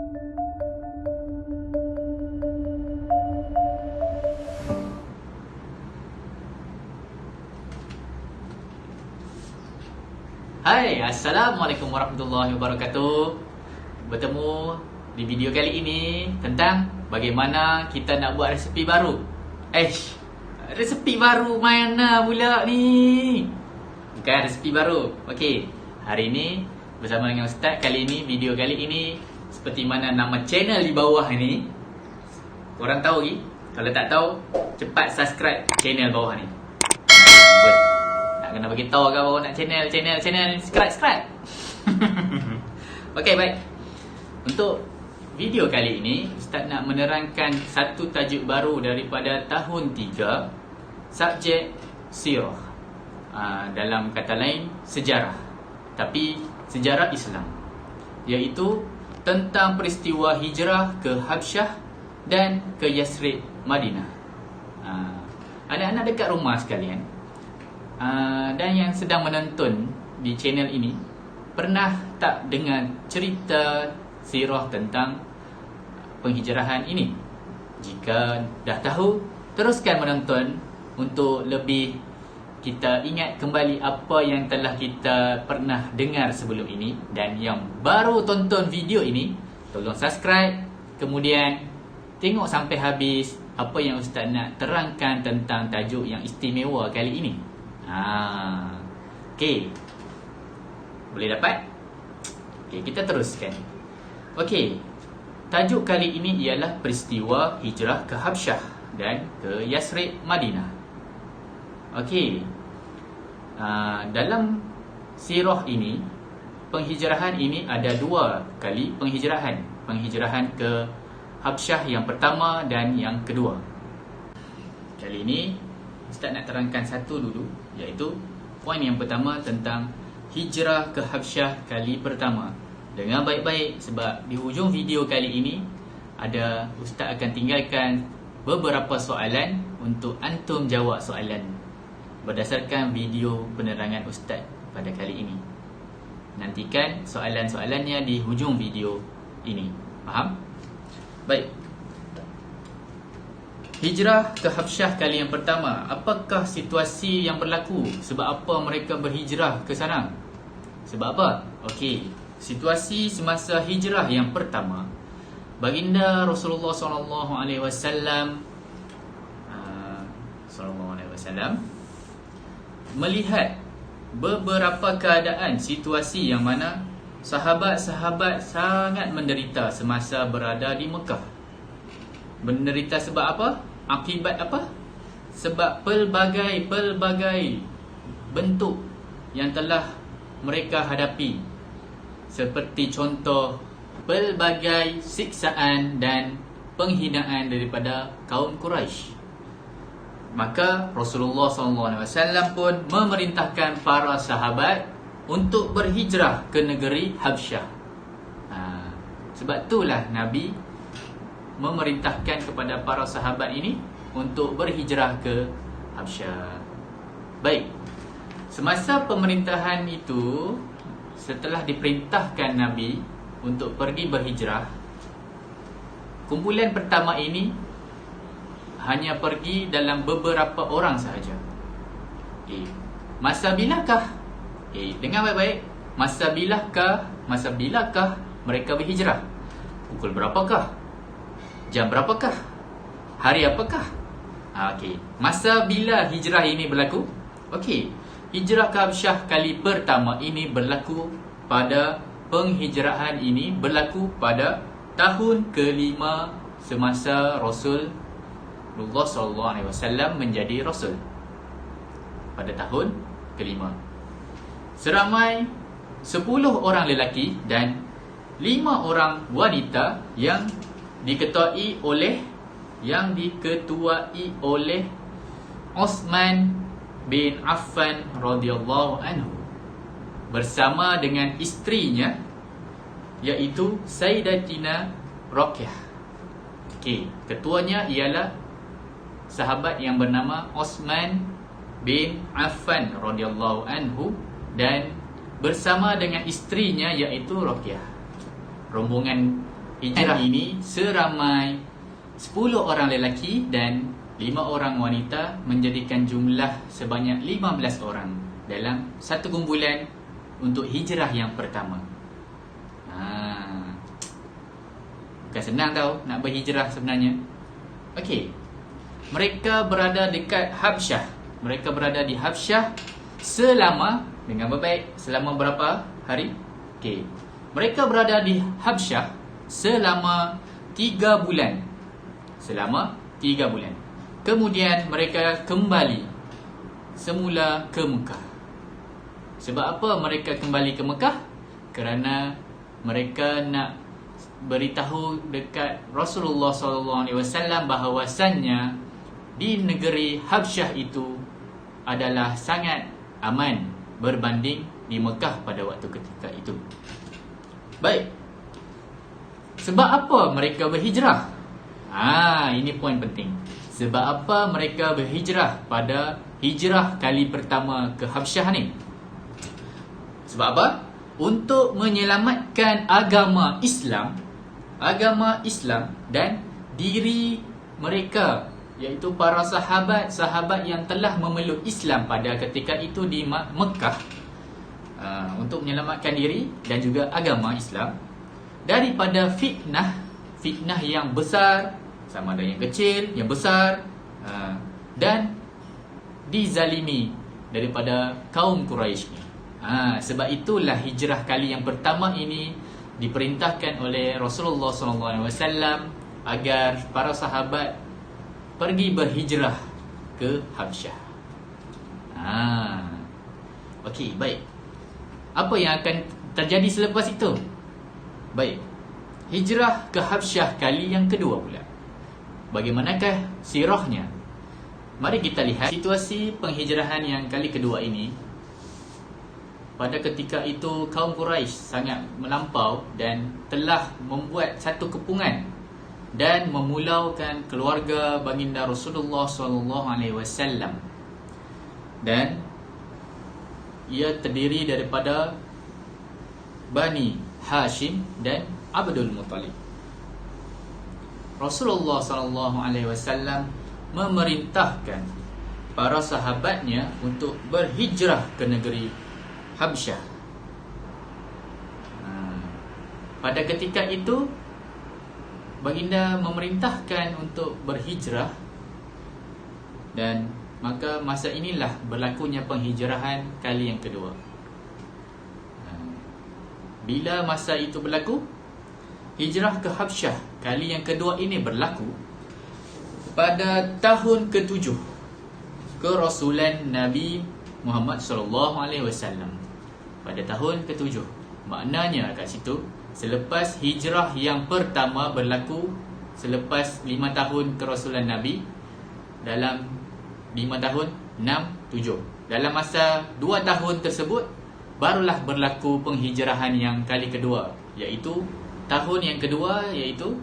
Hai, Assalamualaikum warahmatullahi wabarakatuh. Bertemu di video kali ini tentang bagaimana kita nak buat resepi baru. Resepi baru mana pula ni? Bukan resepi baru. Okey, hari ini bersama dengan Ustaz. Kali ini, video kali ini, seperti mana nama channel di bawah ni, korang tahu lagi? Kalau tak tahu, cepat subscribe channel bawah ni. Nak kena bagi tahu kau nak channel subscribe. Okey, baik. Untuk video kali ini, Ustaz nak menerangkan satu tajuk baru daripada tahun 3, subjek sirah. Dalam kata lain, sejarah. Tapi sejarah Islam, iaitu tentang peristiwa hijrah ke Habsyah dan ke Yasrib, Madinah. Anak-anak dekat rumah sekalian, dan yang sedang menonton di channel ini, pernah tak dengar cerita sirah tentang penghijrahan ini? Jika dah tahu, teruskan menonton untuk lebih kita ingat kembali apa yang telah kita pernah dengar sebelum ini. Dan yang baru tonton video ini, tolong subscribe, kemudian tengok sampai habis apa yang Ustaz nak terangkan tentang tajuk yang istimewa kali ini. Okey, boleh dapat? Okey, kita teruskan. Okey, tajuk kali ini ialah peristiwa hijrah ke Habsyah dan ke Yasrib, Madinah. Okey, dalam sirah ini, penghijrahan ini ada dua kali penghijrahan. Penghijrahan ke Habsyah yang pertama dan yang kedua. Kali ini Ustaz nak terangkan satu dulu, iaitu poin yang pertama tentang hijrah ke Habsyah kali pertama. Dengar baik-baik, sebab di hujung video kali ini Ustaz akan tinggalkan beberapa soalan untuk antum jawab soalan berdasarkan video penerangan Ustaz pada kali ini. Nantikan soalan-soalannya di hujung video ini. Faham? Baik. Hijrah ke Habsyah kali yang pertama. Apakah situasi yang berlaku? Sebab apa mereka berhijrah ke sana? Sebab apa? Okey, situasi semasa hijrah yang pertama, baginda Rasulullah SAW melihat beberapa keadaan, situasi yang mana sahabat-sahabat sangat menderita semasa berada di Mekah. Menderita sebab apa? Akibat apa? Sebab pelbagai bentuk yang telah mereka hadapi, seperti contoh pelbagai siksaan dan penghinaan daripada kaum Quraisy. Maka Rasulullah SAW pun memerintahkan para sahabat untuk berhijrah ke negeri Habsyah. Sebab itulah Nabi memerintahkan kepada para sahabat ini untuk berhijrah ke Habsyah. Baik, semasa pemerintahan itu, setelah diperintahkan Nabi untuk pergi berhijrah, kumpulan pertama ini hanya pergi dalam beberapa orang sahaja. Masa bilakah? Dengar baik-baik. Masa bilakah mereka berhijrah? Pukul berapakah? Jam berapakah? Hari apakah? Okey, masa bila hijrah ini berlaku? Okey, hijrah ke Habsyah kali pertama ini berlaku pada penghijrahan ini berlaku pada tahun ke-5 semasa Rasulullah SAW menjadi Rasul. Pada tahun ke-5, seramai 10 orang lelaki dan 5 orang wanita yang diketuai oleh Uthman bin Affan radhiyallahu anhu bersama dengan isterinya, iaitu Sayyidatina Ruqayyah. Okey, ketuanya ialah sahabat yang bernama Uthman bin Affan radhiyallahu anhu dan bersama dengan isterinya, iaitu Ruqayyah. Rombongan hijrah ini seramai 10 orang lelaki dan 5 orang wanita, menjadikan jumlah sebanyak 15 orang dalam satu kumpulan untuk hijrah yang pertama. Bukan senang tau nak berhijrah sebenarnya. Okey. Mereka berada dekat Habsyah. Mereka berada di Habsyah selama, dengan baik, selama berapa hari? Okey. Mereka berada di Habsyah selama 3 bulan. Selama 3 bulan. Kemudian mereka kembali semula ke Mekah. Sebab apa mereka kembali ke Mekah? Kerana mereka nak beritahu dekat Rasulullah SAW bahawasannya di negeri Habsyah itu adalah sangat aman berbanding di Mekah pada waktu ketika itu. Baik. Sebab apa mereka berhijrah? Ini poin penting. Sebab apa mereka berhijrah pada hijrah kali pertama ke Habsyah ni? Sebab apa? Untuk menyelamatkan agama Islam dan diri mereka, iaitu para sahabat yang telah memeluk Islam pada ketika itu di Mekah, untuk menyelamatkan diri dan juga agama Islam daripada fitnah yang besar, sama ada yang kecil, yang besar, dan dizalimi daripada kaum Quraisy ni. Sebab itulah hijrah kali yang pertama ini diperintahkan oleh Rasulullah SAW agar para sahabat pergi berhijrah ke Habsyah. Okey, baik. Apa yang akan terjadi selepas itu? Baik. Hijrah ke Habsyah kali yang kedua pula. Bagaimanakah sirahnya? Mari kita lihat situasi penghijrahan yang kali kedua ini. Pada ketika itu kaum Quraisy sangat melampau dan telah membuat satu kepungan dan memulaukan keluarga baginda Rasulullah SAW. Dan ia terdiri daripada Bani Hashim dan Abdul Muttalib. Rasulullah SAW memerintahkan para sahabatnya untuk berhijrah ke negeri Habsyah. Pada ketika itu baginda memerintahkan untuk berhijrah, dan maka masa inilah berlakunya penghijrahan kali yang kedua. Bila masa itu berlaku, hijrah ke Habsyah kali yang kedua ini berlaku pada tahun ke-7 kerasulan Nabi Muhammad SAW. Pada tahun ke-7. Maknanya kat situ, selepas hijrah yang pertama berlaku, selepas 5 tahun kerasulan Nabi, dalam 5 tahun, 6, 7. Dalam masa 2 tahun tersebut, barulah berlaku penghijrahan yang kali kedua, iaitu tahun yang kedua, iaitu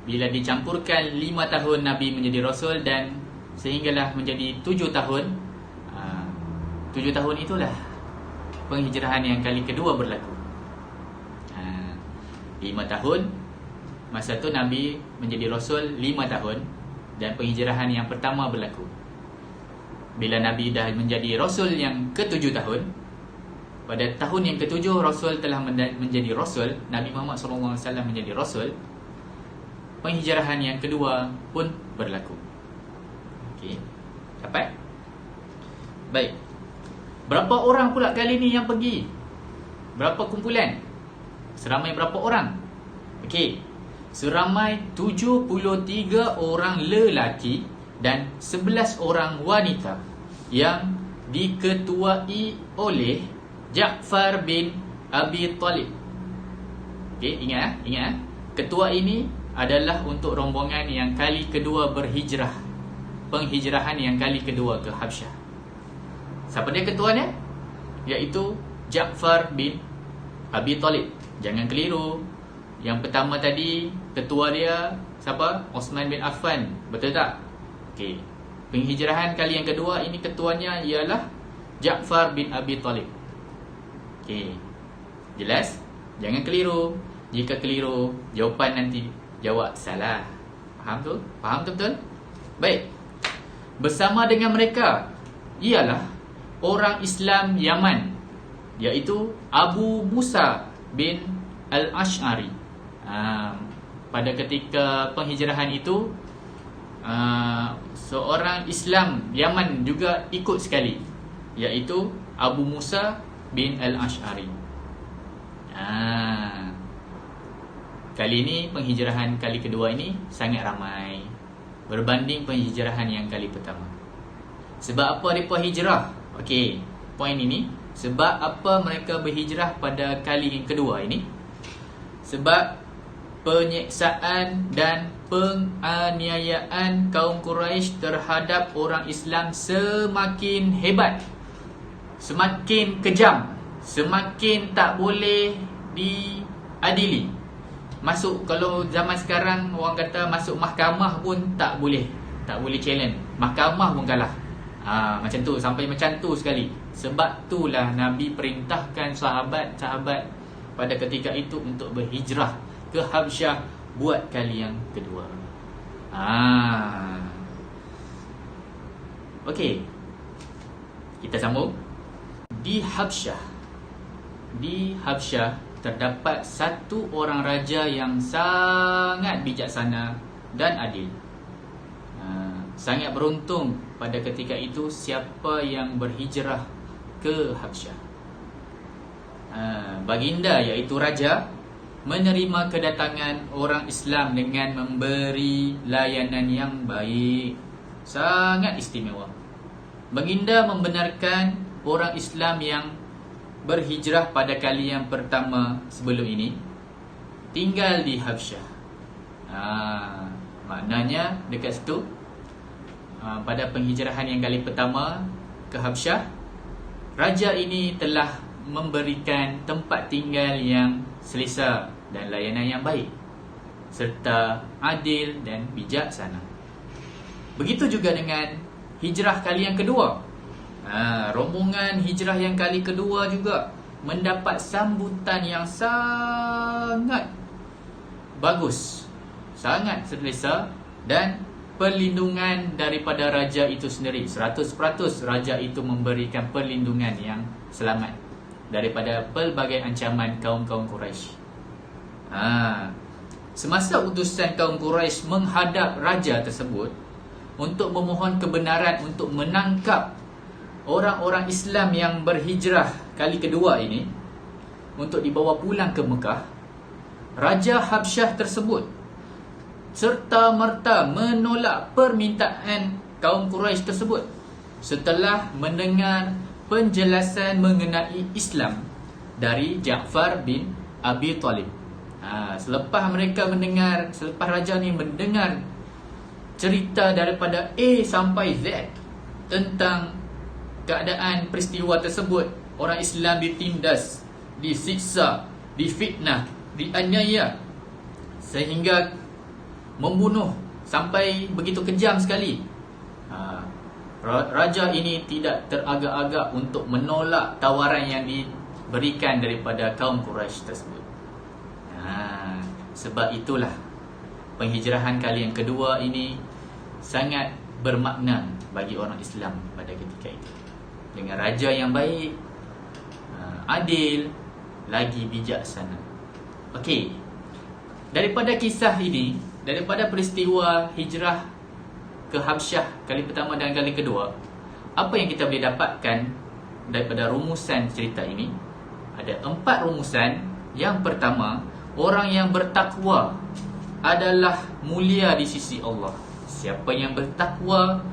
bila dicampurkan 5 tahun Nabi menjadi Rasul dan sehinggalah menjadi 7 tahun. 7 tahun itulah penghijrahan yang kali kedua berlaku. 5 tahun, masa tu Nabi menjadi Rasul 5 tahun, dan penghijrahan yang pertama berlaku bila Nabi dah menjadi Rasul yang ke-7 tahun. Pada tahun yang ke-7 Rasul telah menjadi Rasul, Nabi Muhammad SAW menjadi Rasul, penghijrahan yang kedua pun berlaku. Okey, dapat? Baik. Berapa orang pula kali ni yang pergi? Berapa kumpulan? Seramai berapa orang? Okey, seramai 73 orang lelaki dan 11 orang wanita yang diketuai oleh Ja'far bin Abi Talib. Okey, ingat. Ketua ini adalah untuk rombongan yang kali kedua berhijrah. Penghijrahan yang kali kedua ke Habsyah. Siapa dia ketuanya? Iaitu Ja'far bin Abi Talib. Jangan keliru. Yang pertama tadi, ketua dia siapa? Osman bin Affan. Betul tak? Okey. Penghijrahan kali yang kedua ini ketuanya ialah Ja'far bin Abi Talib. Okey. Jelas? Jangan keliru. Jika keliru, jawapan nanti jawab salah. Faham tu? Faham betul? Baik. Bersama dengan mereka ialah orang Islam Yaman, iaitu Abu Musa bin Al-Ash'ari. Pada ketika penghijrahan itu, seorang Islam Yaman juga ikut sekali, iaitu Abu Musa bin Al-Ash'ari. Kali ini penghijrahan kali kedua ini sangat ramai berbanding penghijrahan yang kali pertama. Sebab apa mereka hijrah? Okey, poin ini. Sebab apa mereka berhijrah pada kali yang kedua ini? Sebab penyiksaan dan penganiayaan kaum Quraisy terhadap orang Islam semakin hebat, semakin kejam, semakin tak boleh diadili. Masuk, kalau zaman sekarang orang kata masuk mahkamah pun tak boleh challenge. Mahkamah pun kalah. Macam tu, sampai macam tu sekali. Sebab itulah Nabi perintahkan sahabat-sahabat pada ketika itu untuk berhijrah ke Habsyah buat kali yang kedua. Okey, kita sambung. Di Habsyah terdapat satu orang raja yang sangat bijaksana dan adil. Sangat beruntung pada ketika itu siapa yang berhijrah ke Habsyah. Baginda, iaitu raja, menerima kedatangan orang Islam dengan memberi layanan yang baik, sangat istimewa. Baginda membenarkan orang Islam yang berhijrah pada kali yang pertama sebelum ini tinggal di Habsyah. Maknanya dekat situ, pada penghijrahan yang kali pertama ke Habsyah, raja ini telah memberikan tempat tinggal yang selesa dan layanan yang baik serta adil dan bijaksana. Begitu juga dengan hijrah kali yang kedua. Rombongan hijrah yang kali kedua juga mendapat sambutan yang sangat bagus, sangat selesa, dan perlindungan daripada raja itu sendiri. 100% raja itu memberikan perlindungan yang selamat daripada pelbagai ancaman kaum-kaum Quraisy. Semasa utusan kaum Quraisy menghadap raja tersebut untuk memohon kebenaran untuk menangkap orang-orang Islam yang berhijrah kali kedua ini untuk dibawa pulang ke Mekah, Raja Habsyah tersebut serta-merta menolak permintaan kaum Quraisy tersebut setelah mendengar penjelasan mengenai Islam dari Ja'far bin Abi Talib. Selepas raja ni mendengar cerita daripada A sampai Z tentang keadaan peristiwa tersebut, orang Islam ditindas, disiksa, difitnah, dianiaya sehingga membunuh sampai begitu kejam sekali. Raja ini tidak teragak-agak untuk menolak tawaran yang diberikan daripada kaum Quraisy tersebut. Sebab itulah penghijrahan kali yang kedua ini sangat bermakna bagi orang Islam pada ketika itu. Dengan raja yang baik, adil, lagi bijaksana. Okey, daripada kisah ini, daripada peristiwa hijrah ke Habsyah kali pertama dan kali kedua, apa yang kita boleh dapatkan daripada rumusan cerita ini? Ada 4 rumusan. Yang pertama, orang yang bertakwa adalah mulia di sisi Allah. Siapa yang bertakwa,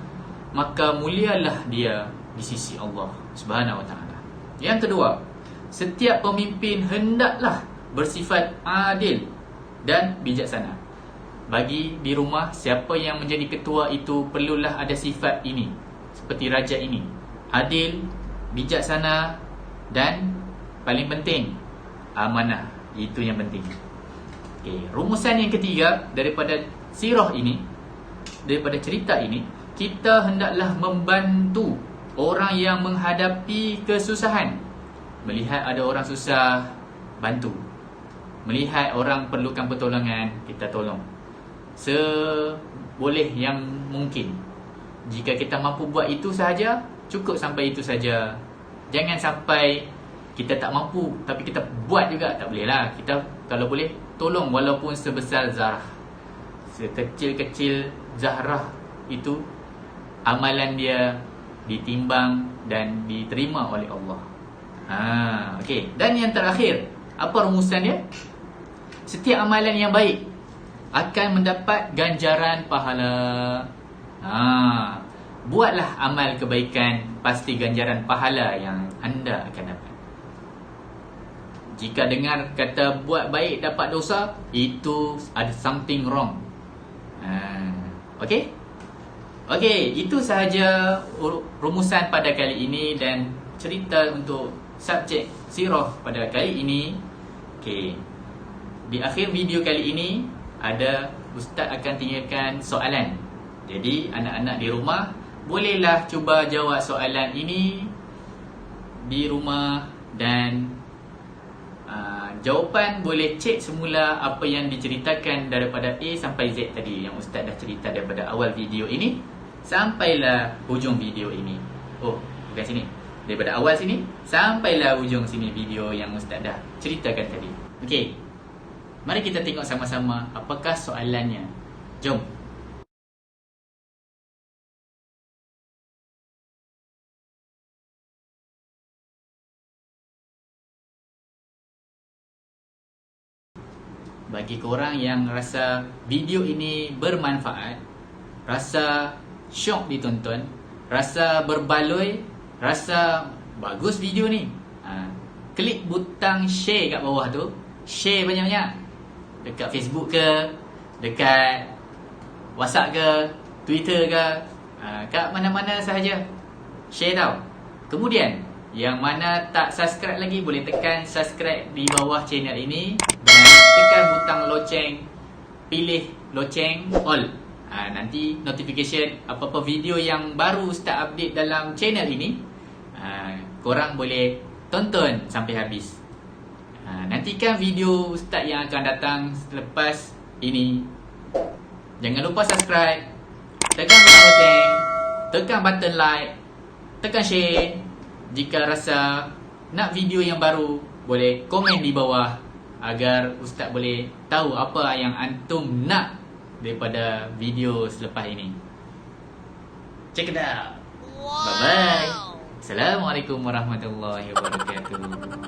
maka mulialah dia di sisi Allah Subhanahu wa taala. Yang kedua, setiap pemimpin hendaklah bersifat adil dan bijaksana. Bagi di rumah, siapa yang menjadi ketua itu perlulah ada sifat ini, seperti raja ini, adil, bijaksana, dan paling penting, amanah. Itu yang penting. Okey, rumusan yang ketiga daripada sirah ini, daripada cerita ini, kita hendaklah membantu orang yang menghadapi kesusahan. Melihat ada orang susah, bantu. melihat orang perlukan pertolongan, kita tolong seboleh yang mungkin. Jika kita mampu buat itu sahaja, cukup sampai itu saja. Jangan sampai kita tak mampu tapi kita buat juga, tak boleh lah. Kita kalau boleh tolong walaupun sebesar zarah, sekecil-kecil zarah itu, amalan dia ditimbang dan diterima oleh Allah. Okey. Dan yang terakhir, apa rumusan dia? Setiap amalan yang baik akan mendapat ganjaran pahala. Buatlah amal kebaikan, pasti ganjaran pahala yang anda akan dapat. Jika dengar kata buat baik dapat dosa, itu ada something wrong. Okey? Okey, itu sahaja rumusan pada kali ini dan cerita untuk subjek sirah pada kali ini. Okey. Di akhir video kali ini ada ustaz akan tinggalkan soalan. Jadi anak-anak di rumah bolehlah cuba jawab soalan ini di rumah dan jawapan boleh cek semula apa yang diceritakan daripada A sampai Z tadi yang ustaz dah cerita daripada awal video ini sampailah hujung video ini. Oh, bukan sini. Daripada awal sini sampailah hujung sini video yang ustaz dah ceritakan tadi. Okey. Mari kita tengok sama-sama apakah soalannya. Jom. Bagi korang yang rasa video ini bermanfaat, rasa syok ditonton, rasa berbaloi, rasa bagus video ni, klik butang share kat bawah tu. Share banyak-banyak dekat Facebook ke, dekat WhatsApp ke, Twitter ke, kat mana-mana sahaja. Share tau. Kemudian yang mana tak subscribe lagi, boleh tekan subscribe di bawah channel ini dan tekan butang loceng, pilih loceng all. Nanti notification apa-apa video yang baru ustaz update dalam channel ini, korang boleh tonton sampai habis. Nantikan video ustaz yang akan datang selepas ini. Jangan lupa subscribe, tekan butang loceng, tekan button like, tekan share. Jika rasa nak video yang baru, boleh komen di bawah agar ustaz boleh tahu apa yang antum nak daripada video selepas ini. Check it out. Bye bye. Assalamualaikum warahmatullahi wabarakatuh.